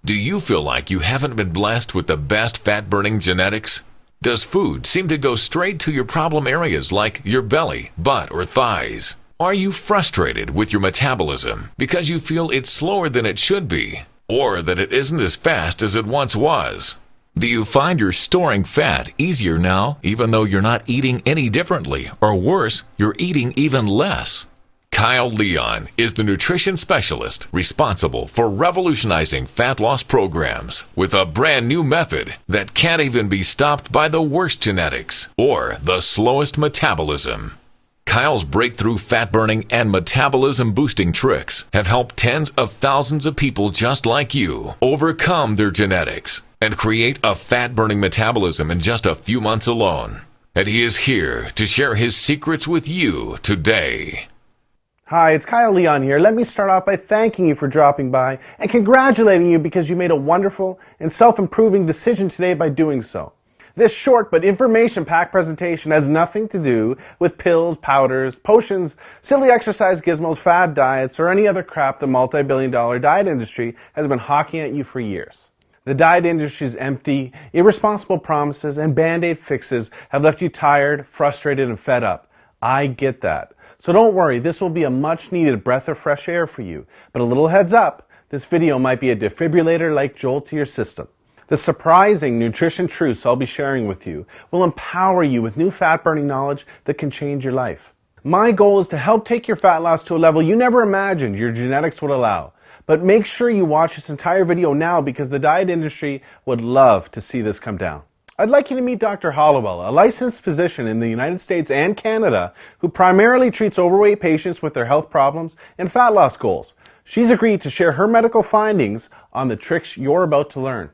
Do you feel like you haven't been blessed with the best fat-burning genetics? Does food seem to go straight to your problem areas like your belly, butt, or thighs? Are you frustrated with your metabolism because you feel it's slower than it should be, or that it isn't as fast as it once was? Do you find you're storing fat easier now, even though you're not eating any differently, or worse, you're eating even less? Kyle Leon is the nutrition specialist responsible for revolutionizing fat loss programs with a brand new method that can't even be stopped by the worst genetics or the slowest metabolism. Kyle's breakthrough fat-burning and metabolism-boosting tricks have helped tens of thousands of people just like you overcome their genetics and create a fat-burning metabolism in just a few months alone. And he is here to share his secrets with you today. Hi, it's Kyle Leon here. Let me start off by thanking you for dropping by and congratulating you because you made a wonderful and self-improving decision today by doing so. This short but information-packed presentation has nothing to do with pills, powders, potions, silly exercise gizmos, fad diets, or any other crap the multi-billion-dollar diet industry has been hawking at you for years. The diet industry's empty, irresponsible promises and band-aid fixes have left you tired, frustrated, and fed up. I get that. So don't worry, this will be a much-needed breath of fresh air for you. But a little heads up, this video might be a defibrillator-like jolt to your system. The surprising nutrition truths I'll be sharing with you will empower you with new fat-burning knowledge that can change your life. My goal is to help take your fat loss to a level you never imagined your genetics would allow. But make sure you watch this entire video now because the diet industry would love to see this come down. I'd like you to meet Dr. Halliwell, a licensed physician in the United States and Canada who primarily treats overweight patients with their health problems and fat loss goals. She's agreed to share her medical findings on the tricks you're about to learn.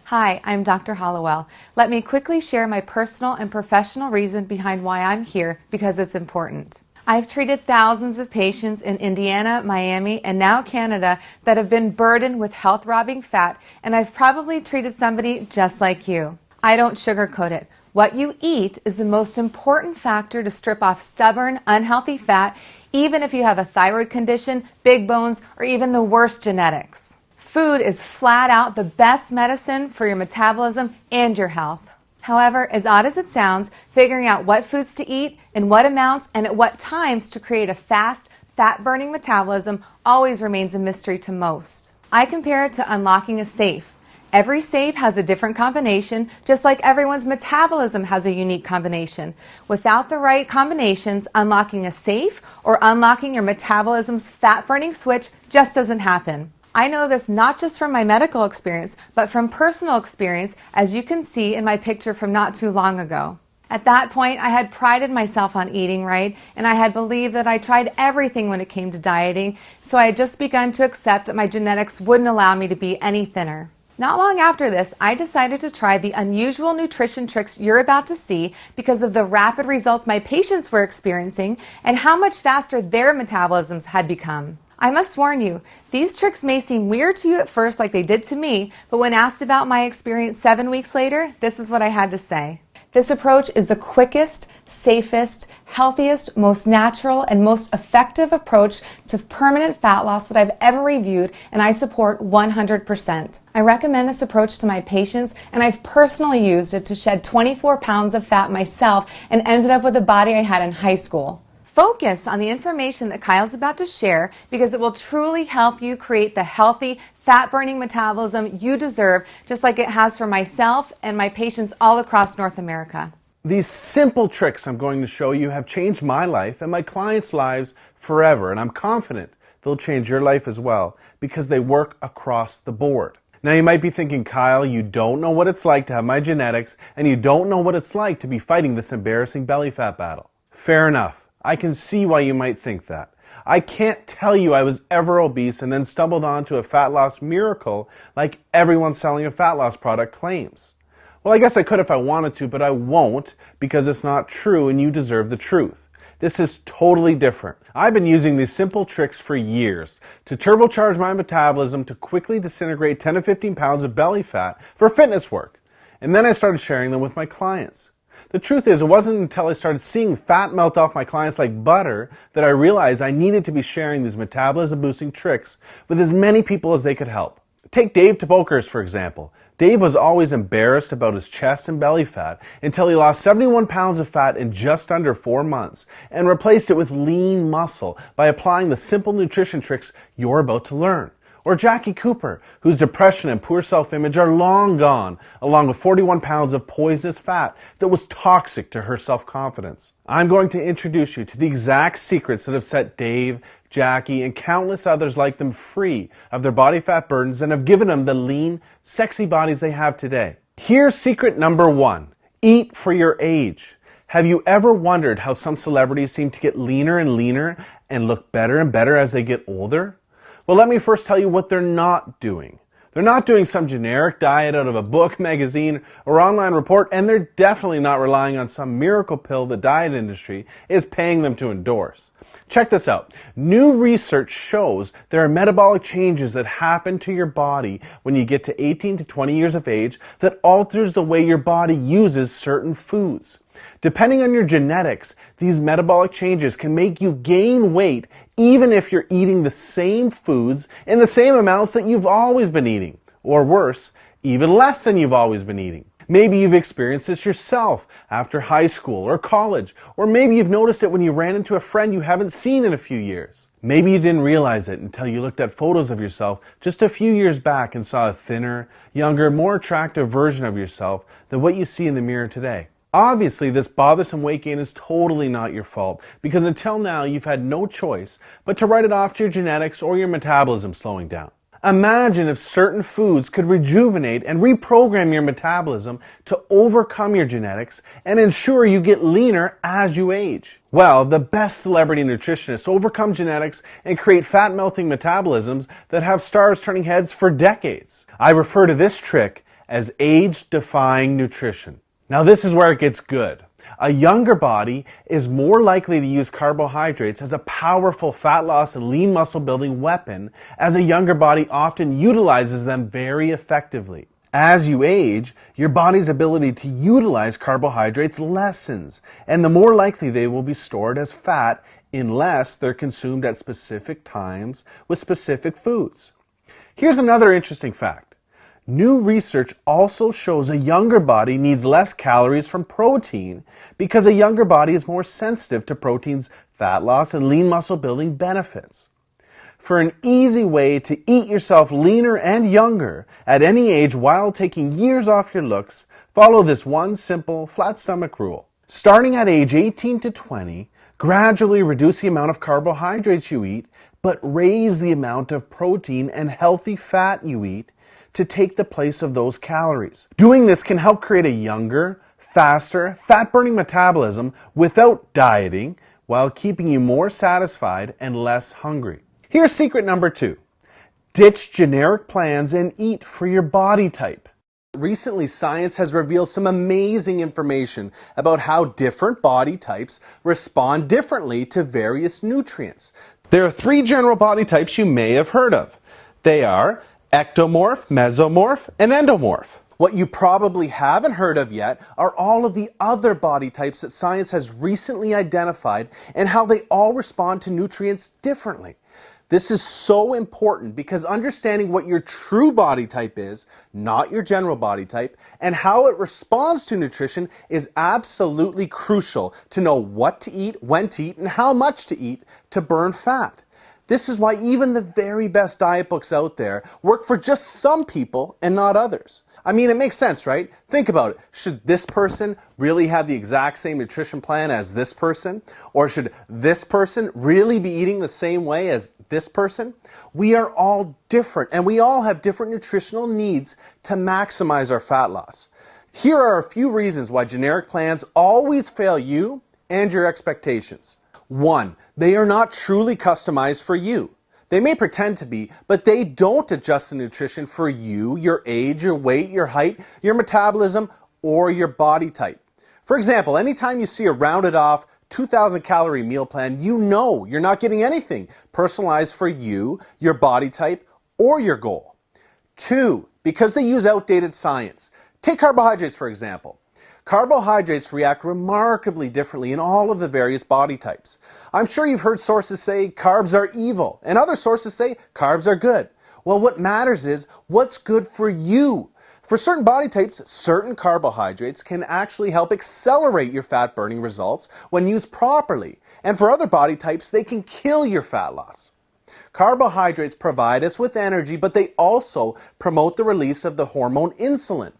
Hi, I'm Dr. Halliwell. Let me quickly share my personal and professional reason behind why I'm here because it's important. I've treated thousands of patients in Indiana, Miami, and now Canada that have been burdened with health-robbing fat, and I've probably treated somebody just like you. I don't sugarcoat it. What you eat is the most important factor to strip off stubborn, unhealthy fat, even if you have a thyroid condition, big bones, or even the worst genetics. Food is flat out the best medicine for your metabolism and your health. However, as odd as it sounds, figuring out what foods to eat, in what amounts, and at what times to create a fast, fat-burning metabolism always remains a mystery to most. I compare it to unlocking a safe. Every safe has a different combination, just like everyone's metabolism has a unique combination. Without the right combinations, unlocking a safe or unlocking your metabolism's fat-burning switch just doesn't happen. I know this not just from my medical experience, but from personal experience, as you can see in my picture from not too long ago. At that point, I had prided myself on eating right, and I had believed that I tried everything when it came to dieting, so I had just begun to accept that my genetics wouldn't allow me to be any thinner. Not long after this, I decided to try the unusual nutrition tricks you're about to see because of the rapid results my patients were experiencing and how much faster their metabolisms had become. I must warn you, these tricks may seem weird to you at first like they did to me, but when asked about my experience 7 weeks later, this is what I had to say. This approach is the quickest, safest, healthiest, most natural, and most effective approach to permanent fat loss that I've ever reviewed, and I support 100%. I recommend this approach to my patients, and I've personally used it to shed 24 pounds of fat myself and ended up with the body I had in high school. Focus on the information that Kyle's about to share because it will truly help you create the healthy, fat-burning metabolism you deserve, just like it has for myself and my patients all across North America. These simple tricks I'm going to show you have changed my life and my clients' lives forever, and I'm confident they'll change your life as well because they work across the board. Now you might be thinking, Kyle, you don't know what it's like to have my genetics and you don't know what it's like to be fighting this embarrassing belly fat battle. Fair enough. I can see why you might think that. I can't tell you I was ever obese and then stumbled onto a fat loss miracle like everyone selling a fat loss product claims. Well, I guess I could if I wanted to, but I won't because it's not true and you deserve the truth. This is totally different. I've been using these simple tricks for years to turbocharge my metabolism to quickly disintegrate 10 to 15 pounds of belly fat for fitness work. And then I started sharing them with my clients. The truth is, it wasn't until I started seeing fat melt off my clients like butter that I realized I needed to be sharing these metabolism boosting tricks with as many people as they could help. Take Dave Tabokers, for example. Dave was always embarrassed about his chest and belly fat until he lost 71 pounds of fat in just under 4 months and replaced it with lean muscle by applying the simple nutrition tricks you're about to learn. Or Jackie Cooper, whose depression and poor self-image are long gone, along with 41 pounds of poisonous fat that was toxic to her self-confidence. I'm going to introduce you to the exact secrets that have set Dave, Jackie, and countless others like them free of their body fat burdens and have given them the lean, sexy bodies they have today. Here's secret number 1. Eat for your age. Have you ever wondered how some celebrities seem to get leaner and leaner and look better and better as they get older? Well, let me first tell you what they're not doing. They're not doing some generic diet out of a book, magazine, or online report, and they're definitely not relying on some miracle pill the diet industry is paying them to endorse. Check this out. New research shows there are metabolic changes that happen to your body when you get to 18 to 20 years of age that alters the way your body uses certain foods. Depending on your genetics, these metabolic changes can make you gain weight even if you're eating the same foods in the same amounts that you've always been eating. Or worse, even less than you've always been eating. Maybe you've experienced this yourself after high school or college, or maybe you've noticed it when you ran into a friend you haven't seen in a few years. Maybe you didn't realize it until you looked at photos of yourself just a few years back and saw a thinner, younger, more attractive version of yourself than what you see in the mirror today. Obviously, this bothersome weight gain is totally not your fault, because until now you've had no choice but to write it off to your genetics or your metabolism slowing down. Imagine if certain foods could rejuvenate and reprogram your metabolism to overcome your genetics and ensure you get leaner as you age. Well, the best celebrity nutritionists overcome genetics and create fat-melting metabolisms that have stars turning heads for decades. I refer to this trick as age-defying nutrition. Now this is where it gets good. A younger body is more likely to use carbohydrates as a powerful fat loss and lean muscle building weapon, as a younger body often utilizes them very effectively. As you age, your body's ability to utilize carbohydrates lessens, and the more likely they will be stored as fat unless they're consumed at specific times with specific foods. Here's another interesting fact. New research also shows a younger body needs less calories from protein because a younger body is more sensitive to protein's fat loss and lean muscle building benefits. For an easy way to eat yourself leaner and younger at any age while taking years off your looks, follow this one simple flat stomach rule. Starting at age 18 to 20, gradually reduce the amount of carbohydrates you eat, but raise the amount of protein and healthy fat you eat to take the place of those calories. Doing this can help create a younger, faster, fat-burning metabolism without dieting, while keeping you more satisfied and less hungry. Here's secret number 2. Ditch generic plans and eat for your body type. Recently, science has revealed some amazing information about how different body types respond differently to various nutrients. There are 3 general body types you may have heard of. They are ectomorph, mesomorph, and endomorph. What you probably haven't heard of yet are all of the other body types that science has recently identified and how they all respond to nutrients differently. This is so important because understanding what your true body type is, not your general body type, and how it responds to nutrition is absolutely crucial to know what to eat, when to eat, and how much to eat to burn fat. This is why even the very best diet books out there work for just some people and not others. I mean, it makes sense, right? Think about it. Should this person really have the exact same nutrition plan as this person? Or should this person really be eating the same way as this person? We are all different, and we all have different nutritional needs to maximize our fat loss. Here are a few reasons why generic plans always fail you and your expectations. 1. They are not truly customized for you. They may pretend to be, but they don't adjust the nutrition for you, your age, your weight, your height, your metabolism, or your body type. For example, anytime you see a rounded off 2,000 calorie meal plan, you know you're not getting anything personalized for you, your body type, or your goal. 2. Because they use outdated science. Take carbohydrates, for example. Carbohydrates react remarkably differently in all of the various body types. I'm sure you've heard sources say carbs are evil, and other sources say carbs are good. Well, what matters is what's good for you. For certain body types, certain carbohydrates can actually help accelerate your fat burning results when used properly. And for other body types, they can kill your fat loss. Carbohydrates provide us with energy, but they also promote the release of the hormone insulin.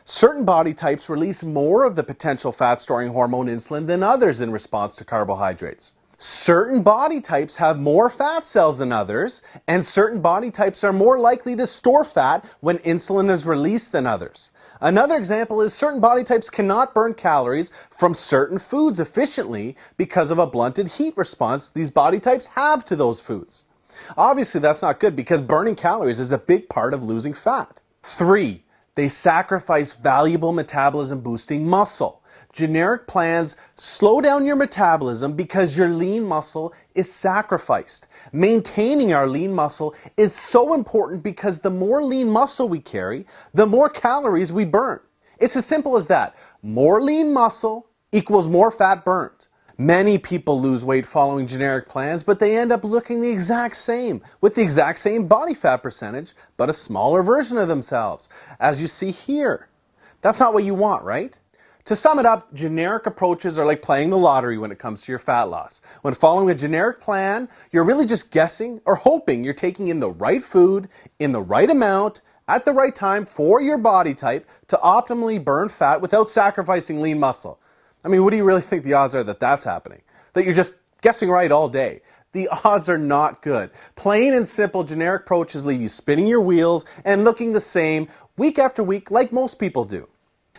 Certain body types release more of the potential fat-storing hormone insulin than others in response to carbohydrates. Certain body types have more fat cells than others, and certain body types are more likely to store fat when insulin is released than others. Another example is certain body types cannot burn calories from certain foods efficiently because of a blunted heat response these body types have to those foods. Obviously, that's not good because burning calories is a big part of losing fat. 3. They sacrifice valuable metabolism-boosting muscle. Generic plans slow down your metabolism because your lean muscle is sacrificed. Maintaining our lean muscle is so important because the more lean muscle we carry, the more calories we burn. It's as simple as that. More lean muscle equals more fat burned. Many people lose weight following generic plans, but they end up looking the exact same, with the exact same body fat percentage, but a smaller version of themselves, as you see here. That's not what you want, right? To sum it up, generic approaches are like playing the lottery when it comes to your fat loss. When following a generic plan, you're really just guessing or hoping you're taking in the right food, in the right amount, at the right time for your body type to optimally burn fat without sacrificing lean muscle. I mean, what do you really think the odds are that that's happening? That you're just guessing right all day? The odds are not good. Plain and simple generic approaches leave you spinning your wheels and looking the same week after week like most people do.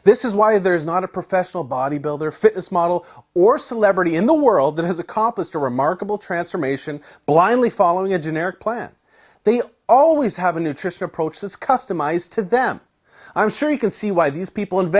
This is why there is not a professional bodybuilder, fitness model, or celebrity in the world that has accomplished a remarkable transformation blindly following a generic plan. They always have a nutrition approach that's customized to them. I'm sure you can see why these people invest